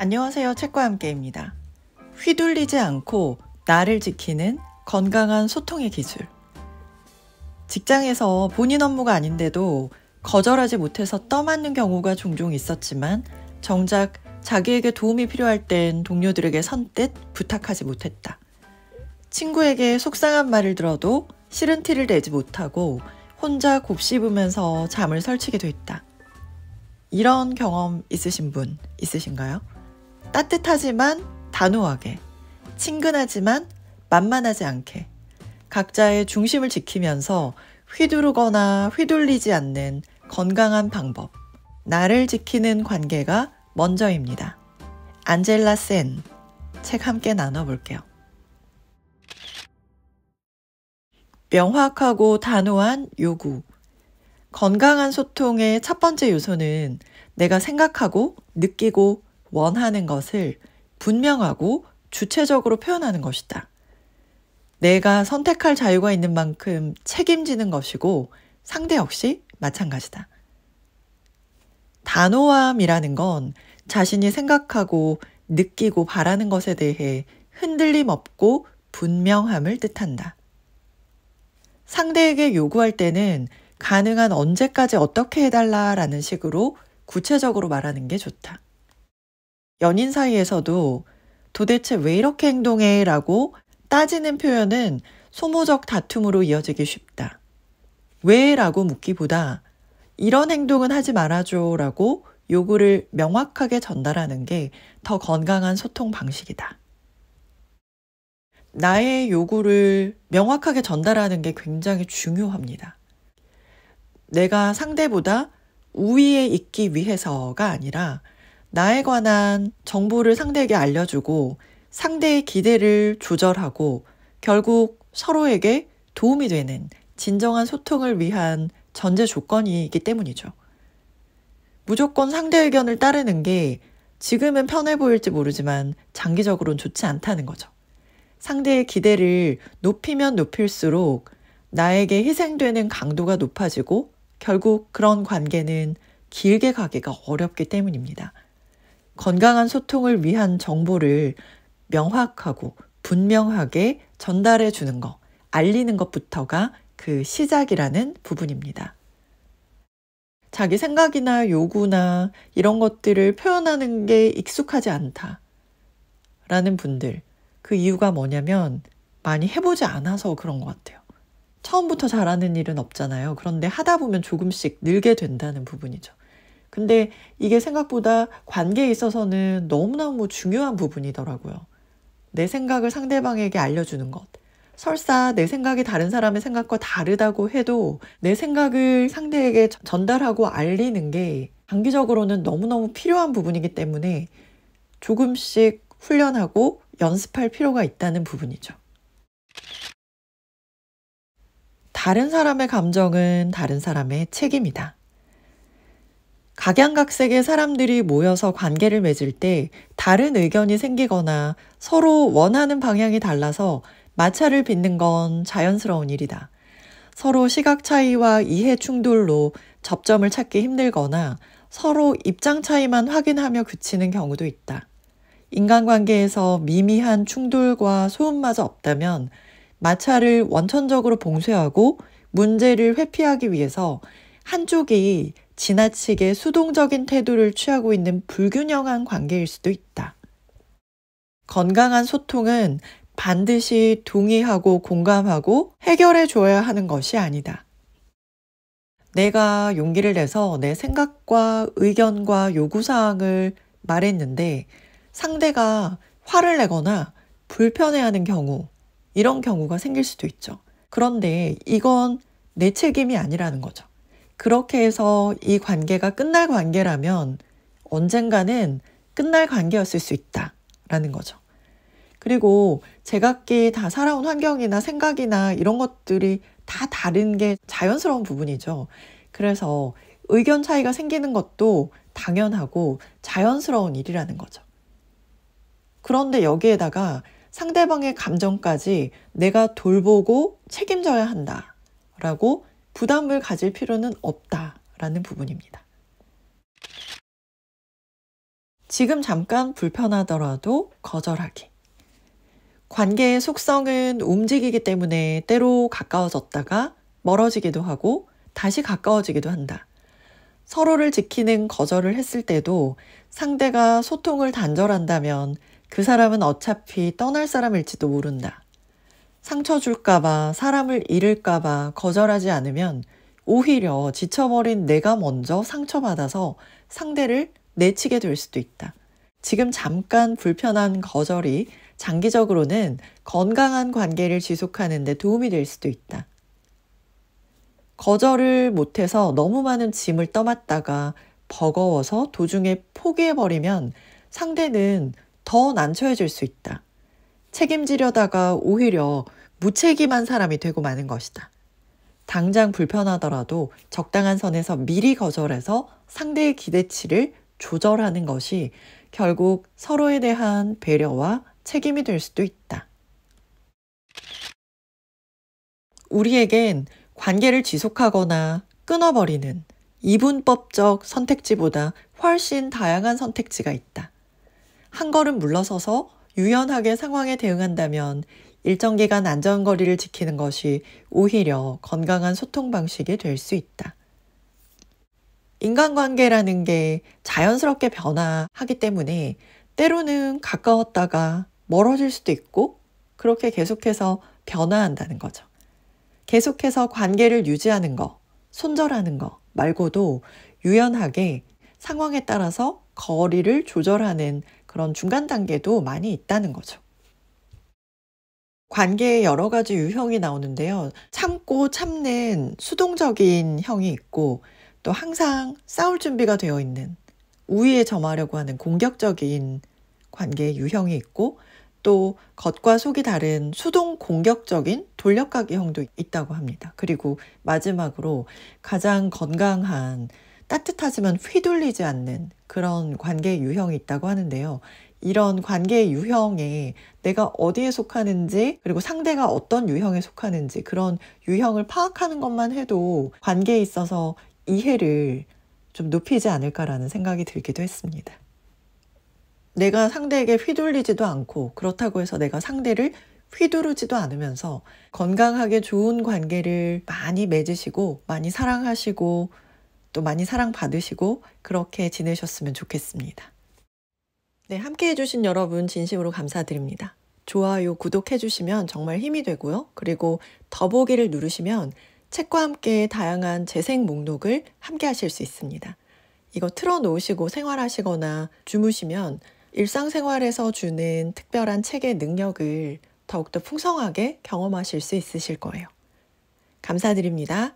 안녕하세요. 책과 함께입니다. 휘둘리지 않고 나를 지키는 건강한 소통의 기술. 직장에서 본인 업무가 아닌데도 거절하지 못해서 떠맡는 경우가 종종 있었지만 정작 자기에게 도움이 필요할 땐 동료들에게 선뜻 부탁하지 못했다. 친구에게 속상한 말을 들어도 싫은 티를 내지 못하고 혼자 곱씹으면서 잠을 설치게 됐다. 이런 경험 있으신 분 있으신가요? 따뜻하지만 단호하게, 친근하지만 만만하지 않게, 각자의 중심을 지키면서 휘두르거나 휘둘리지 않는 건강한 방법. 나를 지키는 관계가 먼저입니다. 안젤라 센, 책 함께 나눠볼게요. 명확하고 단호한 요구. 건강한 소통의 첫 번째 요소는 내가 생각하고 느끼고 원하는 것을 분명하고 주체적으로 표현하는 것이다. 내가 선택할 자유가 있는 만큼 책임지는 것이고 상대 역시 마찬가지다. 단호함이라는 건 자신이 생각하고 느끼고 바라는 것에 대해 흔들림 없고 분명함을 뜻한다. 상대에게 요구할 때는 가능한 언제까지 어떻게 해달라라는 식으로 구체적으로 말하는 게 좋다. 연인 사이에서도 도대체 왜 이렇게 행동해? 라고 따지는 표현은 소모적 다툼으로 이어지기 쉽다. 왜? 라고 묻기보다 이런 행동은 하지 말아줘 라고 요구를 명확하게 전달하는 게 더 건강한 소통 방식이다. 나의 요구를 명확하게 전달하는 게 굉장히 중요합니다. 내가 상대보다 우위에 있기 위해서가 아니라 나에 관한 정보를 상대에게 알려주고 상대의 기대를 조절하고 결국 서로에게 도움이 되는 진정한 소통을 위한 전제 조건이기 때문이죠. 무조건 상대 의견을 따르는 게 지금은 편해 보일지 모르지만 장기적으로는 좋지 않다는 거죠. 상대의 기대를 높이면 높일수록 나에게 희생되는 강도가 높아지고 결국 그런 관계는 길게 가기가 어렵기 때문입니다. 건강한 소통을 위한 정보를 명확하고 분명하게 전달해 주는 것, 알리는 것부터가 그 시작이라는 부분입니다. 자기 생각이나 요구나 이런 것들을 표현하는 게 익숙하지 않다라는 분들, 그 이유가 뭐냐면 많이 해보지 않아서 그런 것 같아요. 처음부터 잘하는 일은 없잖아요. 그런데 하다 보면 조금씩 늘게 된다는 부분이죠. 근데 이게 생각보다 관계에 있어서는 너무너무 중요한 부분이더라고요. 내 생각을 상대방에게 알려주는 것. 설사 내 생각이 다른 사람의 생각과 다르다고 해도 내 생각을 상대에게 전달하고 알리는 게 장기적으로는 너무너무 필요한 부분이기 때문에 조금씩 훈련하고 연습할 필요가 있다는 부분이죠. 다른 사람의 감정은 다른 사람의 책임이다. 각양각색의 사람들이 모여서 관계를 맺을 때 다른 의견이 생기거나 서로 원하는 방향이 달라서 마찰을 빚는 건 자연스러운 일이다. 서로 시각 차이와 이해 충돌로 접점을 찾기 힘들거나 서로 입장 차이만 확인하며 그치는 경우도 있다. 인간관계에서 미미한 충돌과 소음마저 없다면 마찰을 원천적으로 봉쇄하고 문제를 회피하기 위해서 한쪽이 지나치게 수동적인 태도를 취하고 있는 불균형한 관계일 수도 있다. 건강한 소통은 반드시 동의하고 공감하고 해결해 줘야 하는 것이 아니다. 내가 용기를 내서 내 생각과 의견과 요구사항을 말했는데 상대가 화를 내거나 불편해하는 경우, 이런 경우가 생길 수도 있죠. 그런데 이건 내 책임이 아니라는 거죠. 그렇게 해서 이 관계가 끝날 관계라면 언젠가는 끝날 관계였을 수 있다라는 거죠. 그리고 제각기 다 살아온 환경이나 생각이나 이런 것들이 다 다른 게 자연스러운 부분이죠. 그래서 의견 차이가 생기는 것도 당연하고 자연스러운 일이라는 거죠. 그런데 여기에다가 상대방의 감정까지 내가 돌보고 책임져야 한다라고 부담을 가질 필요는 없다라는 부분입니다. 지금 잠깐 불편하더라도 거절하기. 관계의 속성은 움직이기 때문에 때로 가까워졌다가 멀어지기도 하고 다시 가까워지기도 한다. 서로를 지키는 거절을 했을 때도 상대가 소통을 단절한다면 그 사람은 어차피 떠날 사람일지도 모른다. 상처 줄까봐, 사람을 잃을까봐 거절하지 않으면 오히려 지쳐버린 내가 먼저 상처받아서 상대를 내치게 될 수도 있다. 지금 잠깐 불편한 거절이 장기적으로는 건강한 관계를 지속하는 데 도움이 될 수도 있다. 거절을 못해서 너무 많은 짐을 떠맡다가 버거워서 도중에 포기해버리면 상대는 더 난처해질 수 있다. 책임지려다가 오히려 무책임한 사람이 되고 마는 것이다. 당장 불편하더라도 적당한 선에서 미리 거절해서 상대의 기대치를 조절하는 것이 결국 서로에 대한 배려와 책임이 될 수도 있다. 우리에겐 관계를 지속하거나 끊어버리는 이분법적 선택지보다 훨씬 다양한 선택지가 있다. 한 걸음 물러서서 유연하게 상황에 대응한다면 일정 기간 안전거리를 지키는 것이 오히려 건강한 소통 방식이 될 수 있다. 인간관계라는 게 자연스럽게 변화하기 때문에 때로는 가까웠다가 멀어질 수도 있고 그렇게 계속해서 변화한다는 거죠. 계속해서 관계를 유지하는 거, 손절하는 거 말고도 유연하게 상황에 따라서 거리를 조절하는 그런 중간 단계도 많이 있다는 거죠. 관계에 여러 가지 유형이 나오는데요. 참고 참는 수동적인 형이 있고 또 항상 싸울 준비가 되어 있는 우위에 점하려고 하는 공격적인 관계의 유형이 있고 또 겉과 속이 다른 수동 공격적인 돌려가기 형도 있다고 합니다. 그리고 마지막으로 가장 건강한 따뜻하지만 휘둘리지 않는 그런 관계의 유형이 있다고 하는데요. 이런 관계의 유형에 내가 어디에 속하는지 그리고 상대가 어떤 유형에 속하는지 그런 유형을 파악하는 것만 해도 관계에 있어서 이해를 좀 높이지 않을까라는 생각이 들기도 했습니다. 내가 상대에게 휘둘리지도 않고 그렇다고 해서 내가 상대를 휘두르지도 않으면서 건강하게 좋은 관계를 많이 맺으시고 많이 사랑하시고 또 많이 사랑받으시고 그렇게 지내셨으면 좋겠습니다. 네, 함께 해주신 여러분 진심으로 감사드립니다. 좋아요, 구독해주시면 정말 힘이 되고요. 그리고 더보기를 누르시면 책과 함께 다양한 재생 목록을 함께 하실 수 있습니다. 이거 틀어놓으시고 생활하시거나 주무시면 일상생활에서 주는 특별한 책의 능력을 더욱더 풍성하게 경험하실 수 있으실 거예요. 감사드립니다.